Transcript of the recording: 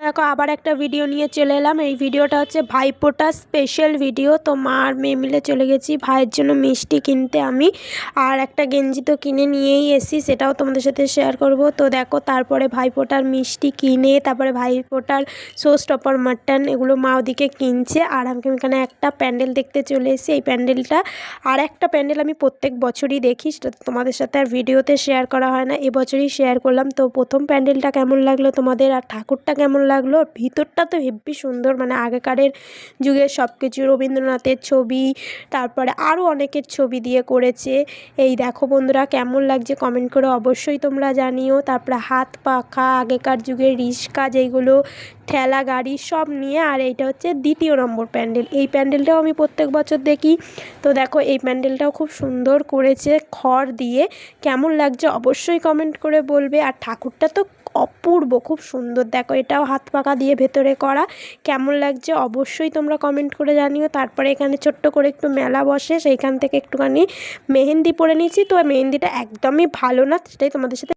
দেখো আবার একটা ভিডিও নিয়ে চলে এলাম। এই ভিডিওটা হচ্ছে ভাইফোঁটা স্পেশাল ভিডিও। তো মা আর মেয়ে মিলে চলে গেছি ভাইয়ের জন্য মিষ্টি কিনতে আমি, আর একটা গেঞ্জি তো কিনে নিয়েই এসেছি, সেটাও তোমাদের সাথে শেয়ার করব। তো দেখো তারপরে ভাইফোঁটার মিষ্টি কিনে তারপরে ভাইফোঁটার শোস্টপার মাটন এগুলো মা ওদিকে কিনছে, আর আমি এখানে একটা প্যান্ডেল দেখতে চলে এসেছি। এই প্যান্ডেলটা আর একটা প্যান্ডেল আমি প্রত্যেক বছরই দেখি, সেটা তোমাদের সাথে আর ভিডিওতে শেয়ার করা হয় না, এবছরই শেয়ার করলাম। তো প্রথম প্যান্ডেলটা কেমন লাগলো তোমাদের, আর ঠাকুরটা কেমন লাগলো? ভিতরটা তো হেব্বি সুন্দর, মানে আগেকারের যুগের সব কিছু, রবীন্দ্রনাথের ছবি, তারপরে আরও অনেকের ছবি দিয়ে করেছে। এই দেখো বন্ধুরা কেমন লাগছে কমেন্ট করে অবশ্যই তোমরা জানিও। তারপরে হাত পাখা, আগেকার যুগের রিস্কা যেইগুলো, ঠেলা গাড়ি সব নিয়ে। আর এইটা হচ্ছে দ্বিতীয় নম্বর প্যান্ডেল। এই প্যান্ডেলটাও আমি প্রত্যেক বছর দেখি। তো দেখো এই প্যান্ডেলটাও খুব সুন্দর করেছে খড় দিয়ে, কেমন লাগছে অবশ্যই কমেন্ট করে বলবে। আর ঠাকুরটা তো অপূর্ব, খুব সুন্দর। দেখো এটাও হাত পাকা দিয়ে ভেতরে করা, কেমন লাগছে অবশ্যই তোমরা কমেন্ট করে জানিও। তারপরে এখানে ছোট্ট করে একটু মেলা বসে, সেইখান থেকে একটুখানি মেহেন্দি পরে নিয়েছি। তো মেহেন্দিটা একদমই ভালো না, সেটাই তোমাদের সাথে